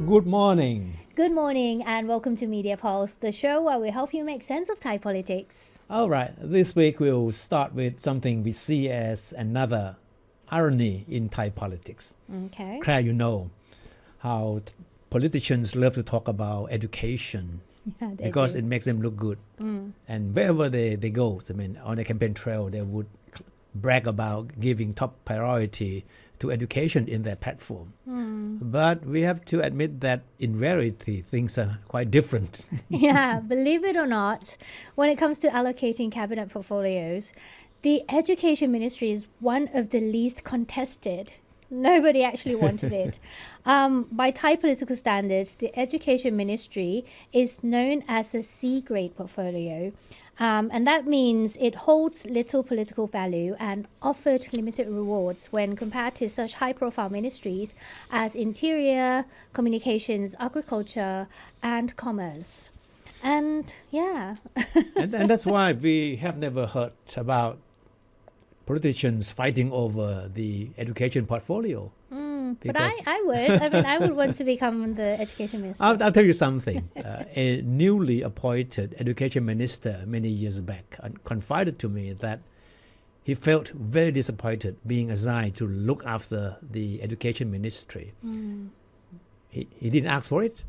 Good morning. Good morning and welcome to Media Pulse, the show where we help you make sense of Thai politics. All right, this week we'll start with something we see as another irony in Thai politics. Okay. Clare, you know how politicians love to talk about education because it makes them look good. And wherever they go, I mean, on the campaign trail, they would brag about giving top priority to education in their platform. But we have to admit that in reality, things are quite different. Yeah, believe it or not, when it comes to allocating cabinet portfolios, the education ministry is one of the least contested. Nobody actually wanted it. By Thai political standards, the education ministry is known as a C-grade portfolio. And that means it holds little political value and offered limited rewards when compared to such high-profile ministries as Interior, Communications, Agriculture, and Commerce. And yeah. and that's why we have never heard about politicians fighting over the education portfolio. But I would. I mean, I would want to become the education minister. I'll tell you something. A newly appointed education minister many years back confided to me that he felt very disappointed being assigned to look after the education ministry. He didn't ask for it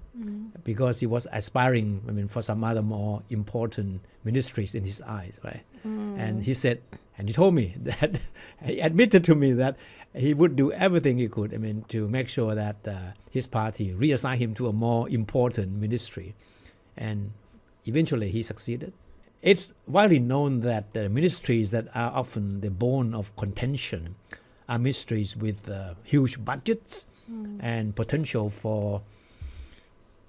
because he was aspiring, for some other more important ministries in his eyes, right? And he said, and he told me that, he admitted to me that he would do everything he could, to make sure that his party reassigned him to a more important ministry. And eventually he succeeded. It's widely known that the ministries that are often the bone of contention are ministries with huge budgets and potential for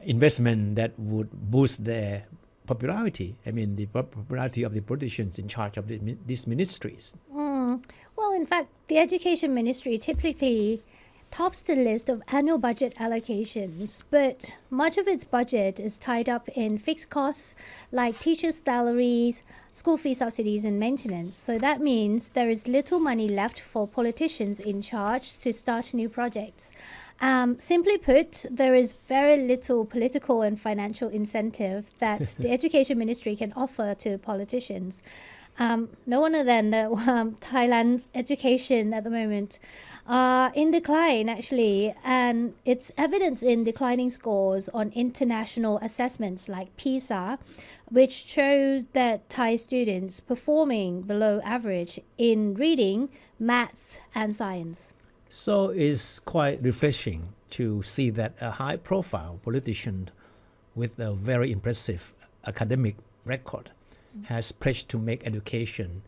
investment that would boost their popularity. The popularity of the politicians in charge of these ministries. Well, in fact, the education ministry typically tops the list of annual budget allocations, but much of its budget is tied up in fixed costs like teachers' salaries, school fee subsidies, and maintenance. So that means there is little money left for politicians in charge to start new projects. Simply put, there is very little political and financial incentive that the education ministry can offer to politicians. No wonder then that Thailand's education at the moment are in decline, actually, and it's evidence in declining scores on international assessments like PISA, which show that Thai students performing below average in reading, maths, and science. So it's quite refreshing to see that a high-profile politician with a very impressive academic record has pledged to make education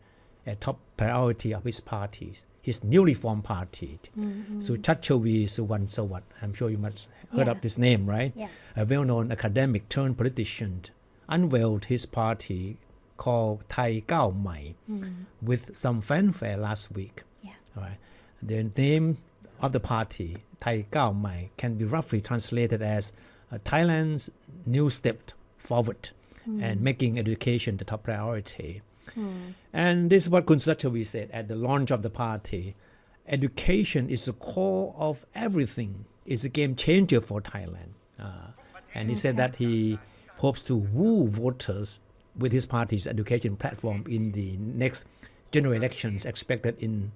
a top priority of his party, his newly formed party. Suchachawi Suwansawat. I'm sure you must have heard of this name, right? Yeah. A well-known academic turned politician unveiled his party called Thai Kao Mai with some fanfare last week. Yeah. All right. The name of the party, Thai Kao Mai, can be roughly translated as Thailand's new step forward and making education the top priority. And this is what Kun Suchachawi said at the launch of the party. Education is the core of everything. It's a game changer for Thailand. And he said that he hopes to woo voters with his party's education platform in the next general elections expected in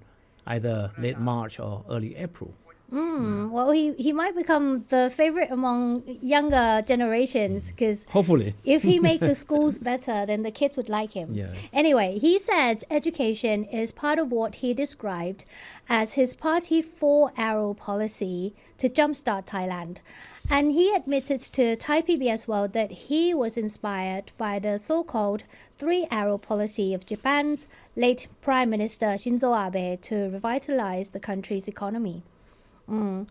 either late March or early April. Well, he might become the favorite among younger generations because hopefully, if he make the schools better, then the kids would like him. Yeah. Anyway, he said education is part of what he described as his party 4-arrow policy to jumpstart Thailand. And he admitted to Thai PBS World that he was inspired by the so-called 3-arrow policy of Japan's late Prime Minister Shinzo Abe to revitalize the country's economy. And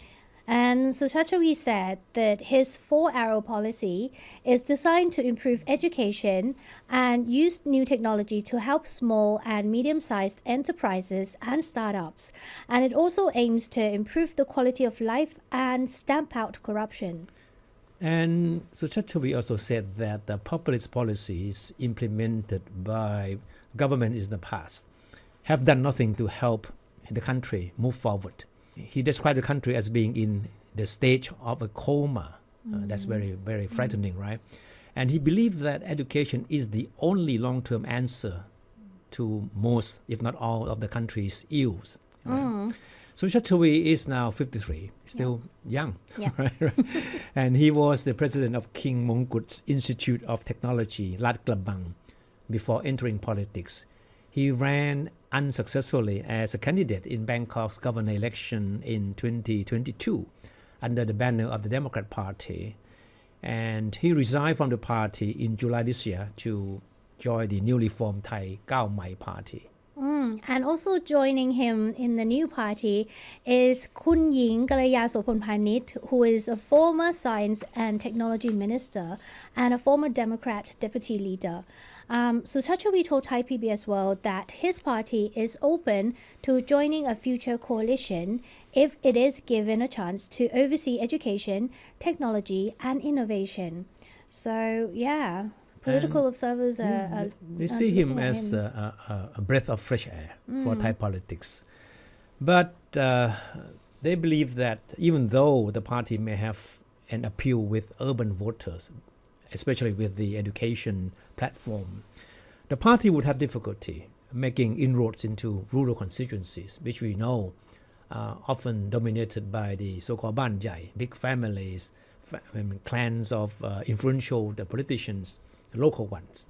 Suchachawi said that his 4-arrow policy is designed to improve education and use new technology to help small and medium-sized enterprises and startups. And it also aims to improve the quality of life and stamp out corruption. And Suchachawi also said that the populist policies implemented by government in the past have done nothing to help the country move forward. He described the country as being in the stage of a coma, That's very, very frightening, right? And he believed that education is the only long-term answer to most, if not all, of the country's ills. Right? So Chattowi is now 53, still young, right? And he was the president of King Mongkut's Institute of Technology, Lat Krabang, before entering politics. He ran unsuccessfully as a candidate in Bangkok's governor election in 2022 under the banner of the Democrat Party. And he resigned from the party in July this year to join the newly formed Thai Kao Mai party. And also joining him in the new party is Kun Ying Kalayasopon-Panit, who is a former science and technology minister and a former Democrat deputy leader. Suchachawi told Thai PBS World that his party is open to joining a future coalition if it is given a chance to oversee education, technology, and innovation. So, yeah. Political observers they see him as a breath of fresh air for Thai politics. But they believe that even though the party may have an appeal with urban voters, especially with the education platform, the party would have difficulty making inroads into rural constituencies, which we know are often dominated by the so-called Bhumjaithai, big families, clans of influential politicians, local ones.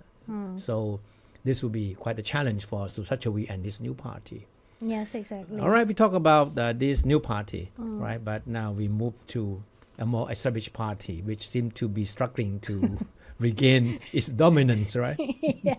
So this will be quite a challenge for Suchachawi and this new party. Yes, exactly. All right, we talk about this new party, right? But now we move to a more established party, which seems to be struggling to regain its dominance, right? Yeah.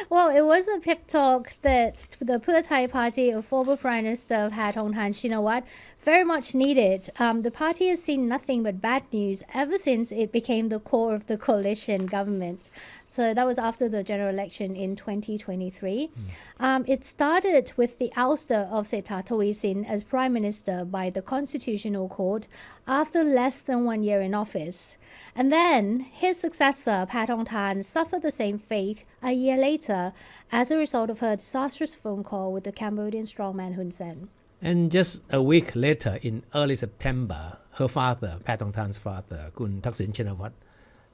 Well, it was a pep talk that the Pheu Thai party of former Prime Minister Pathongthhan Shinawatra very much needed. The party has seen nothing but bad news ever since it became the core of the coalition government. So that was after the general election in 2023. It started with the ouster of Sethar Thavisin as Prime Minister by the Constitutional Court after less than 1 year in office. And then his successor, Pathongthhan, suffered the same fate a year later as a result of her disastrous phone call with the Cambodian strongman Hun Sen. And just a week later, in early September, her father, Pathongthan's father, Kun Thaksin Shinawatra,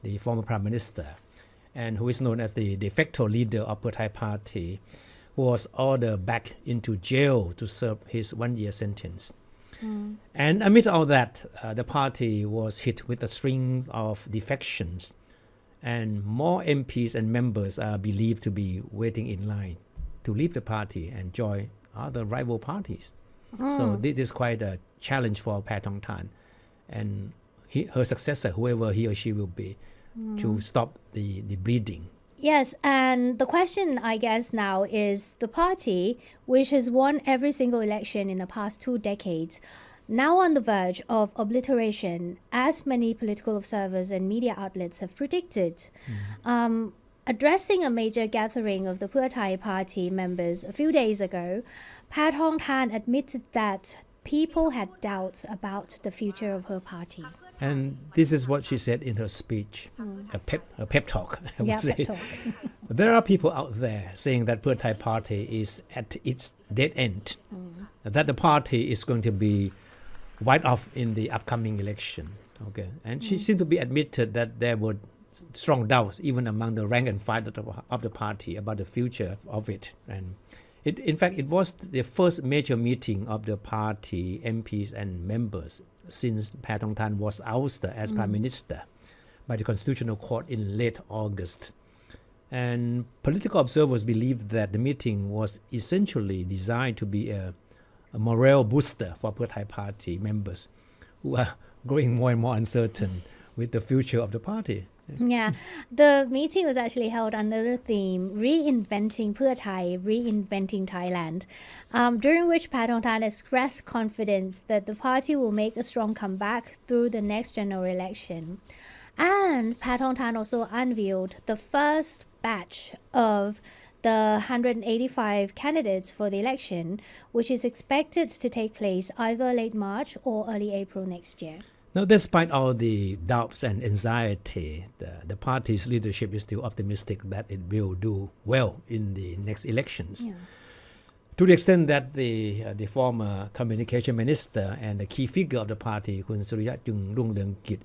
the former Prime Minister, and who is known as the de facto leader of Pheu Thai party, was ordered back into jail to serve his 1 year sentence. And amid all that, the party was hit with a string of defections, and more MPs and members are believed to be waiting in line to leave the party and join other rival parties. So this is quite a challenge for Pathongthhan and her successor, whoever he or she will be, to stop the bleeding. Yes, and the question, I guess, now is the party, which has won every single election in the past 2 decades, now on the verge of obliteration, as many political observers and media outlets have predicted. Addressing a major gathering of the Pheu Thai party members a few days ago, Pathongthhan admitted that people had doubts about the future of her party. And this is what she said in her speech, a pep talk, I would say. Pep talk. There are people out there saying that Pheu Thai party is at its dead end, that the party is going to be wiped off in the upcoming election. Okay, and she seemed to be admitted that there were strong doubts even among the rank and file of the party about the future of it. And in fact, it was the first major meeting of the party MPs and members since Pathongthhan was ousted as Prime Minister by the Constitutional Court in late August. And political observers believe that the meeting was essentially designed to be a morale booster for Pheu Thai party members who are growing more and more uncertain with the future of the party. Yeah, the meeting was actually held under the theme Reinventing Pheu Thai, Reinventing Thailand, during which Pathongthhan expressed confidence that the party will make a strong comeback through the next general election. And Pathongthhan also unveiled the first batch of the 185 candidates for the election, which is expected to take place either late March or early April next year. Now, despite all the doubts and anxiety, the party's leadership is still optimistic that it will do well in the next elections. Yeah. To the extent that the former communication minister and the key figure of the party, Kun Suriyat Jung Rung Leung Kit,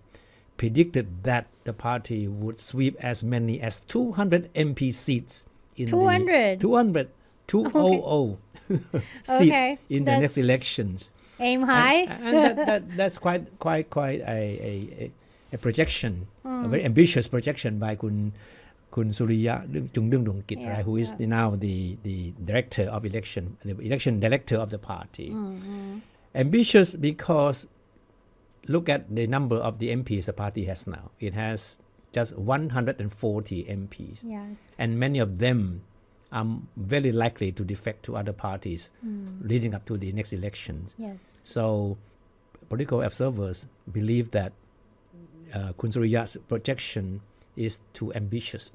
predicted that the party would sweep as many as 200 MP seats in 200? 200 seats Okay, in the next that's- elections. Aim high. And that's quite a projection, a very ambitious projection by Kun Suriya Jungdungdungkit, Yeah, right, who is now the director of election, the election director of the party. Ambitious because look at the number of the MPs the party has now. It has just 140 MPs, Yes. and many of them are very likely to defect to other parties leading up to the next elections. Yes. So political observers believe that Kun Suriya's projection is too ambitious,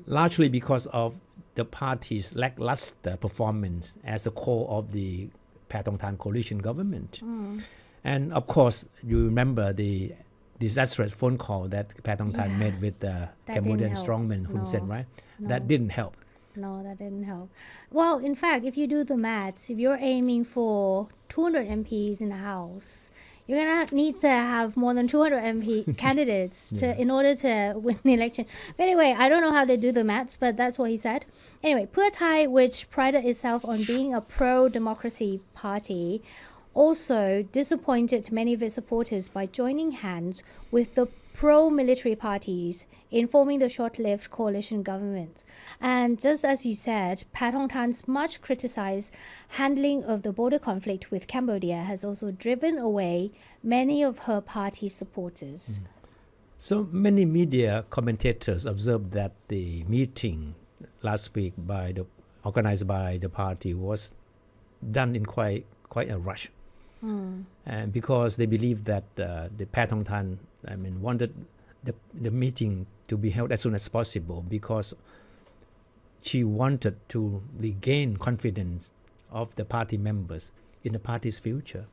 largely because of the party's lackluster performance as the core of the Pathongtan coalition government. And of course, you remember the disastrous phone call that Pathongtan made with the Cambodian didn't help. strongman Hun Sen, No. right? That didn't help. No, that didn't help. Well, in fact, if you do the maths, if you're aiming for 200 MPs in the House, you're going to need to have more than 200 MP candidates in order to win the election. But anyway, I don't know how they do the maths, but that's what he said. Anyway, Pheu Thai, which prided itself on being a pro-democracy party, also disappointed many of its supporters by joining hands with the pro-military parties in forming the short-lived coalition government. And just as you said, Pathongtan's much criticized handling of the border conflict with Cambodia has also driven away many of her party's supporters. So many media commentators observed that the meeting last week organized by the party was done in quite a rush. And because they believe that the Pathongtan, wanted the meeting to be held as soon as possible because she wanted to regain confidence of the party members in the party's future.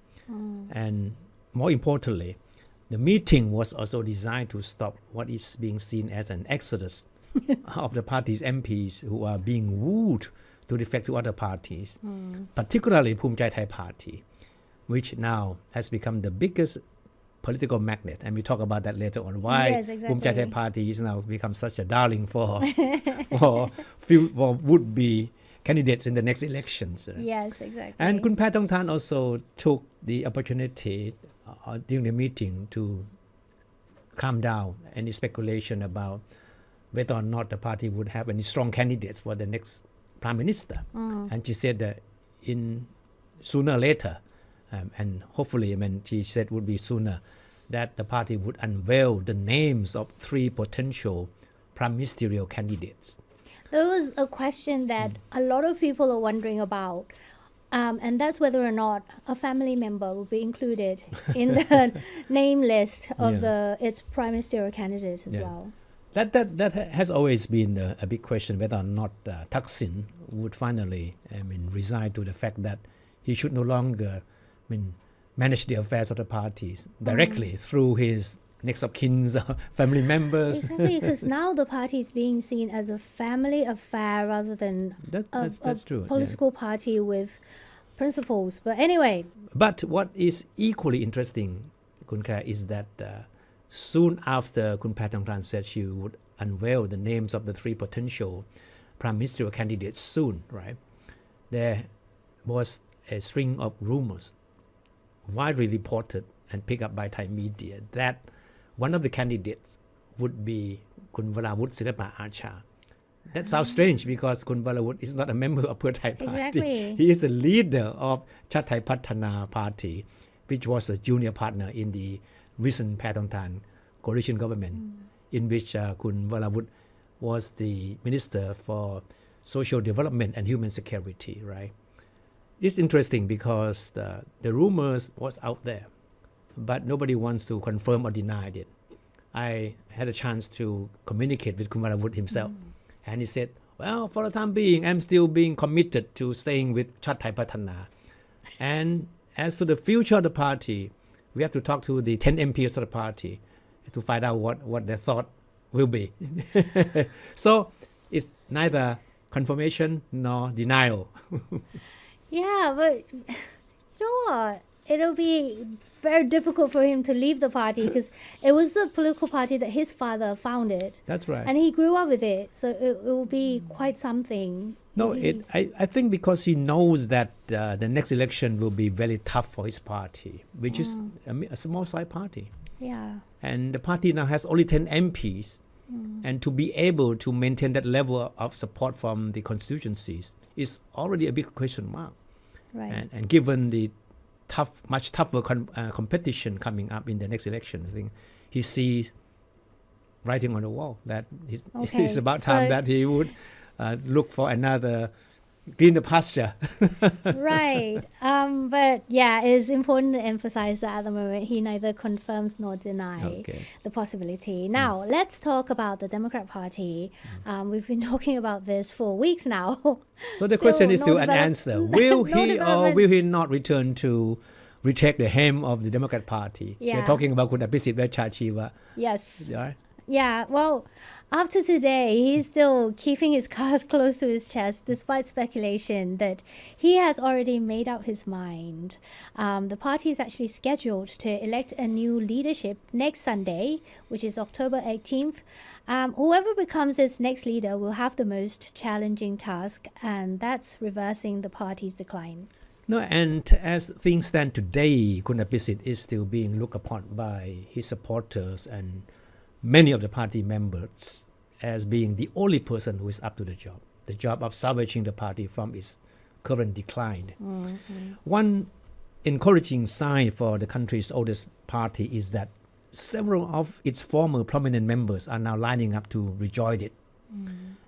And more importantly, the meeting was also designed to stop what is being seen as an exodus of the party's MPs who are being wooed to defect to other parties, particularly Bhumjaithai party, which now has become the biggest political magnet, and we talk about that later on. Why Yes, exactly. Bhumjaithai party is now become such a darling for would-be candidates in the next elections. Yes, exactly. And Kun Pathongtan also took the opportunity during the meeting to calm down any speculation about whether or not the party would have any strong candidates for the next prime minister. And she said that sooner or later, and hopefully, she said would be sooner, that the party would unveil the names of 3 potential prime ministerial candidates. There was a question that a lot of people are wondering about, and that's whether or not a family member will be included in the name list of its prime ministerial candidates as well. That has always been a big question, whether or not Thaksin would finally resign to the fact that he should no longer manage the affairs of the parties directly through his next of kin's family members. Exactly, because now the party is being seen as a family affair rather than that's true, political party with principles. But anyway. But what is equally interesting, Kun Clare, is that soon after Kun Pathongtan said she would unveil the names of the 3 potential prime ministerial candidates soon, right? There was a string of rumors widely reported and picked up by Thai media that one of the candidates would be Kun Varavut Sirapa Acha. That sounds strange because Kun Varavut is not a member of Pheu Thai party. Exactly. He is the leader of Chat Thai Patthana party, which was a junior partner in the recent Pathongtan coalition government, in which Kun Varavut was the minister for social development and human security, right? It's interesting because the rumors was out there, but nobody wants to confirm or deny it. I had a chance to communicate with Kun Varavut himself, and he said, well, for the time being, I'm still being committed to staying with Chat Thai Patthana. And as to the future of the party, we have to talk to the 10 MPs of the party to find out what their thought will be. So it's neither confirmation nor denial. Yeah, but you know what? it'll be very difficult for him to leave the party because it was the political party that his father founded. That's right. And he grew up with it, so it will be quite something. No, I think because he knows that the next election will be very tough for his party, which is a small side party. Yeah. And the party now has only 10 MPs. And to be able to maintain that level of support from the constituencies is already a big question mark. Right. And given the much tougher competition coming up in the next election, I think he sees writing on the wall that it's about time that he would look for another greener pasture. Right. But yeah, it's important to emphasize that at the moment he neither confirms nor denies the possibility. Now, let's talk about the Democrat Party. We've been talking about this for weeks now. So the question is still unanswered. Will he or will he not return to retake the helm of the Democrat Party? Yeah. They're talking about Kun Abhisit Vejchajiva. Yes. Right? Yeah, well, after today, he's still keeping his cards close to his chest despite speculation that he has already made up his mind. The party is actually scheduled to elect a new leadership next Sunday, which is October 18th. Whoever becomes its next leader will have the most challenging task, and that's reversing the party's decline. No, and as things stand today, Kun Abhisit is still being looked upon by his supporters and many of the party members as being the only person who is up to the job of salvaging the party from its current decline. One encouraging sign for the country's oldest party is that several of its former prominent members are now lining up to rejoin it.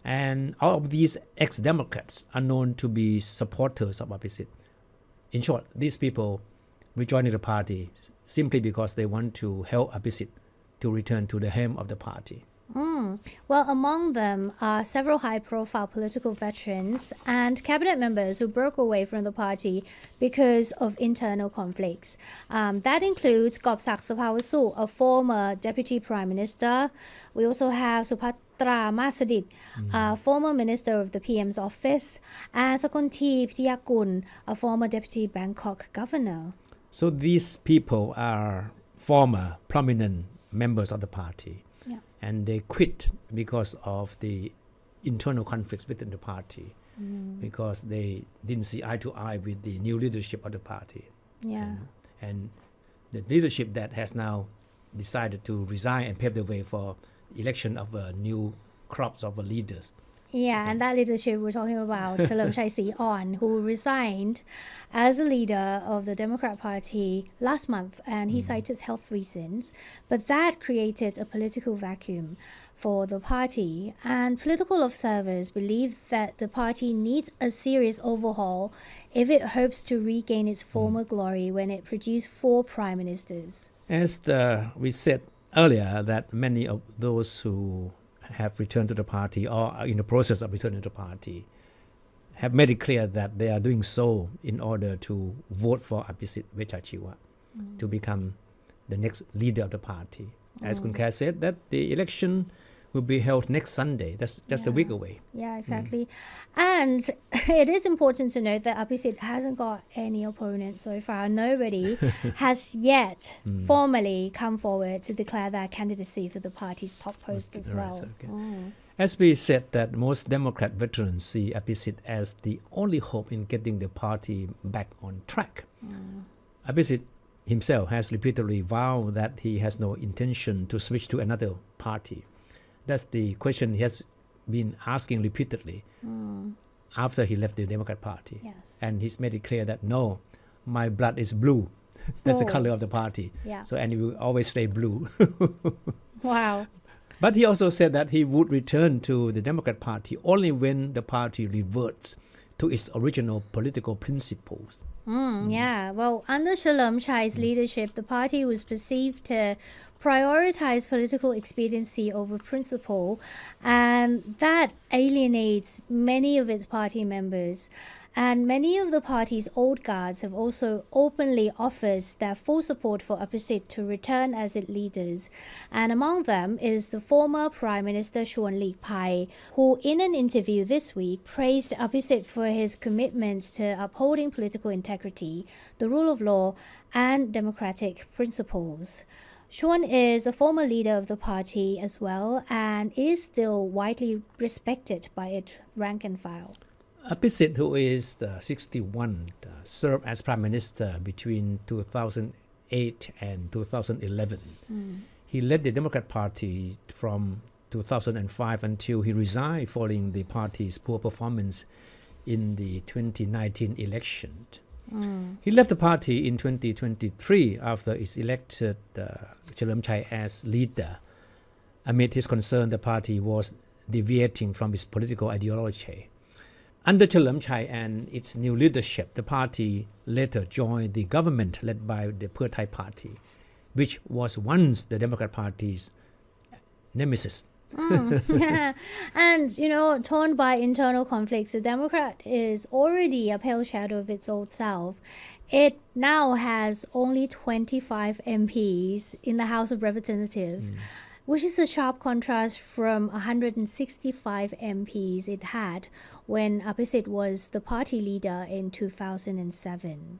And all of these ex-Democrats are known to be supporters of Abhisit. In short, these people rejoining the party simply because they want to help Abhisit to return to the helm of the party. Well, among them are several high-profile political veterans and cabinet members who broke away from the party because of internal conflicts. That includes Gobsak Sapawasuk, a former deputy prime minister. We also have Supatra Masadit, a former minister of the PM's office, and Sakonti Pitiyakun, a former deputy Bangkok governor. So these people are former prominent members of the party, and they quit because of the internal conflicts within the party, because they didn't see eye to eye with the new leadership of the party. And the leadership that has now decided to resign and pave the way for election of new crops of leaders. Yeah, and that leadership we're talking about, Thepchai Sriorn, who resigned as a leader of the Democrat Party last month, and he cited health reasons. But that created a political vacuum for the party, and political observers believe that the party needs a serious overhaul if it hopes to regain its former glory when it produced 4 prime ministers. As we said earlier, that many of those who have returned to the party or are in the process of returning to the party have made it clear that they are doing so in order to vote for Abhisit Vejchajiva to become the next leader of the party. As Kun Clare said, that the election will be held next Sunday. That's just a week away. Yeah, exactly. And it is important to note that Abhisit hasn't got any opponent so far. Nobody has yet formally come forward to declare their candidacy for the party's top post as well. As we said, that most Democrat veterans see Abhisit as the only hope in getting the party back on track. Abhisit himself has repeatedly vowed that he has no intention to switch to another party. That's the question he has been asking repeatedly after he left the Democrat Party. And he's made it clear that, no, my blood is blue. That's the color of the party. So, and he will always stay blue. Wow. But he also said that he would return to the Democrat Party only when the party reverts to its original political principles. Yeah, well, under Thepchai's leadership, the party was perceived to prioritize political expediency over principle, and that alienates many of its party members. And many of the party's old guards have also openly offered their full support for Apisit to return as its leaders. And among them is the former Prime Minister Chuan Lik-pai, who in an interview this week praised Apisit for his commitment to upholding political integrity, the rule of law, and democratic principles. Chuan is a former leader of the party as well and is still widely respected by its rank and file. Apisit, who is 61, served as Prime Minister between 2008 and 2011. He led the Democrat Party from 2005 until he resigned following the party's poor performance in the 2019 election. He left the party in 2023 after it elected Thepchai as leader. Amid his concern, the party was deviating from its political ideology. Under Thepchai and its new leadership, the party later joined the government led by the Pheu Thai party, which was once the Democrat Party's nemesis. And, torn by internal conflicts, the Democrat is already a pale shadow of its old self. It now has only 25 MPs in the House of Representatives, which is a sharp contrast from 165 MPs it had when Apisit was the party leader in 2007.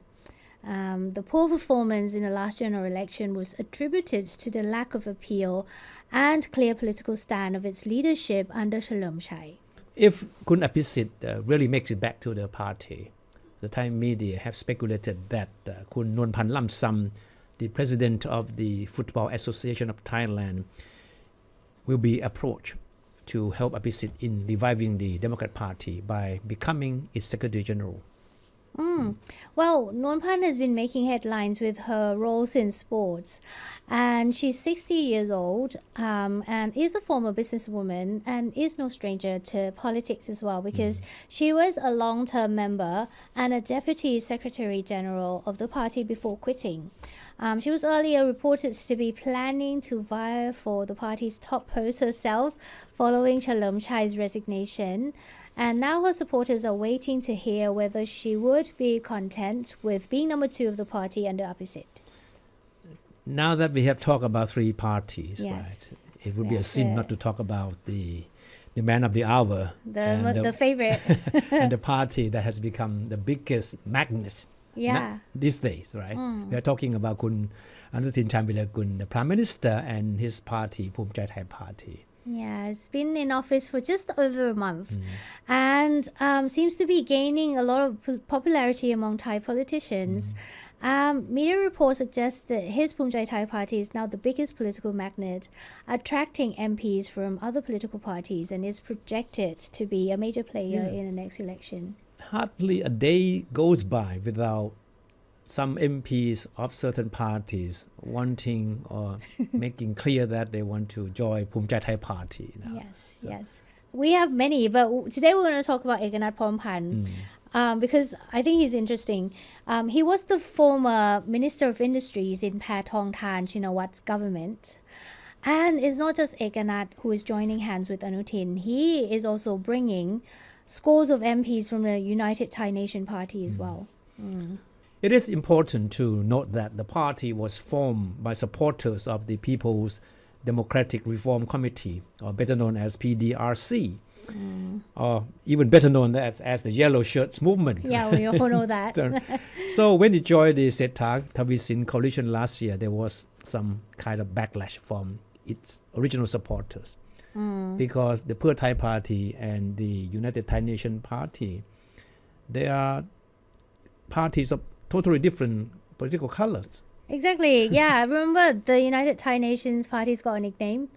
The poor performance in the last general election was attributed to the lack of appeal and clear political stand of its leadership under Thepchai. If Kun Apisit really makes it back to the party, the Thai media have speculated that Kun Nonpan Lamsam, the president of the Football Association of Thailand, will be approached to help Apisit in reviving the Democrat Party by becoming its Secretary General. Well, Nonpan has been making headlines with her roles in sports, and she's 60 years old and is a former businesswoman and is no stranger to politics as well, because she was a long-term member and a deputy secretary general of the party before quitting. She was earlier reported to be planning to vie for the party's top post herself following Thepchai's resignation. And now her supporters are waiting to hear whether she would be content with being number 2 of the party under Apisit. Now that we have talked about 3 parties, Yes. right, it would be a sin not to talk about the man of the hour, The favorite. and the party that has become the biggest magnet these days, right? We are talking about Kun Anutin Charnvirakul, the Prime Minister, and his party, Bhumjaithai party. Yeah, it's been in office for just over a month and seems to be gaining a lot of popularity among Thai politicians. Media reports suggest that his Bhumjaithai party is now the biggest political magnet, attracting MPs from other political parties, and is projected to be a major player in the next election. Hardly a day goes by without some MPs of certain parties wanting or making clear that they want to join Bhumjaithai party. Yes. We have many, but today we're going to talk about Ekanath Phompan because I think he's interesting. He was the former Minister of Industries in Pathongthan Shinawat's government. And it's not just Ekanath who is joining hands with Anutin. He is also bringing scores of MPs from the United Thai Nation Party as well. It is important to note that the party was formed by supporters of the People's Democratic Reform Committee, or better known as PDRC, or even better known as the Yellow Shirts Movement. Yeah, we all know that. So when it joined the Sethar Thavisin coalition last year, there was some kind of backlash from its original supporters. Because the Pheu Thai party and the United Thai Nation party, they are parties of totally different political colors. Exactly. Yeah, remember the United Thai Nations party's got a nickname,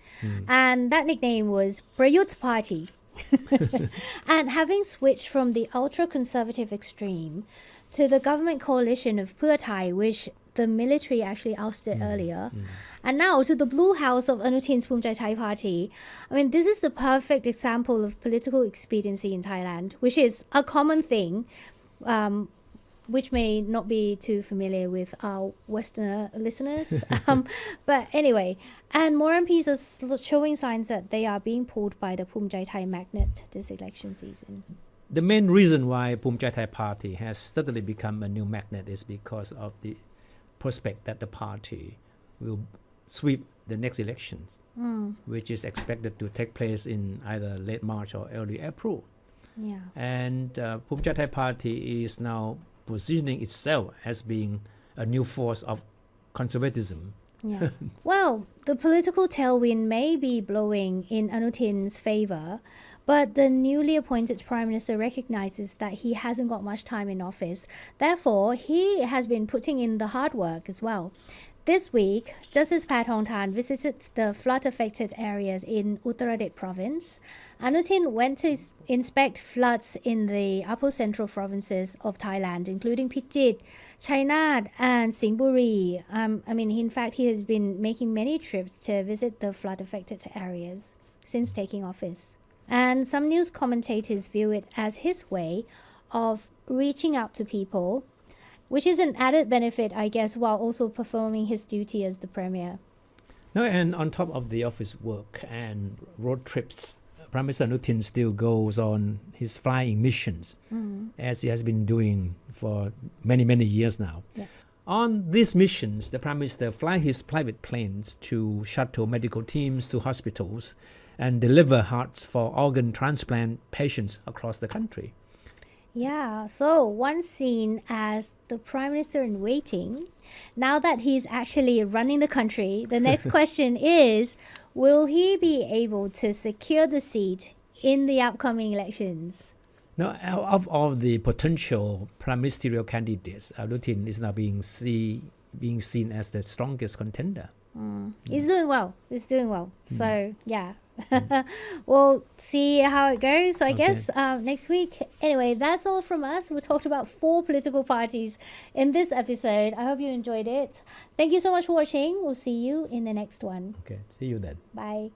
and that nickname was Prayut's Party. And having switched from the ultra-conservative extreme to the government coalition of Pheu Thai, which the military actually ousted earlier, and now to the Blue House of Anutin's Bhumjaithai party. I mean, this is the perfect example of political expediency in Thailand, which is a common thing, which may not be too familiar with our Westerner listeners. But anyway, and more MPs are showing signs that they are being pulled by the Bhumjaithai magnet this election season. the main reason why Bhumjaithai party has suddenly become a new magnet is because of the prospect that the party will sweep the next elections, which is expected to take place in either late March or early April. Yeah. And Bhumjaithai party is now positioning itself as being a new force of conservatism. Yeah. Well, the political tailwind may be blowing in Anutin's favor, but the newly appointed Prime Minister recognizes that he hasn't got much time in office. Therefore, he has been putting in the hard work as well. This week, Justice Pathongthan visited the flood-affected areas in Uttaradit province. Anutin went to inspect floods in the upper central provinces of Thailand, including Phichit, Chainat, and Singburi. In fact, he has been making many trips to visit the flood-affected areas since taking office. And some news commentators view it as his way of reaching out to people, which is an added benefit, I guess, while also performing his duty as the premier. No, and on top of the office work and road trips, Prime Minister Anutin still goes on his flying missions, as he has been doing for many, many years now. Yeah. On these missions, the Prime Minister flies his private planes to shuttle medical teams to hospitals and deliver hearts for organ transplant patients across the country. Yeah, so once seen as the Prime Minister in waiting, now that he's actually running the country, the next question is, will he be able to secure the seat in the upcoming elections? Now, of all the potential prime ministerial candidates, Anutin is now being seen as the strongest contender. He's doing well. So, yeah. We'll see how it goes, I guess, next week. Anyway, that's all from us. We talked about 4 political parties in this episode. I hope you enjoyed it. Thank you so much for watching. We'll see you in the next one. Okay, see you then. Bye.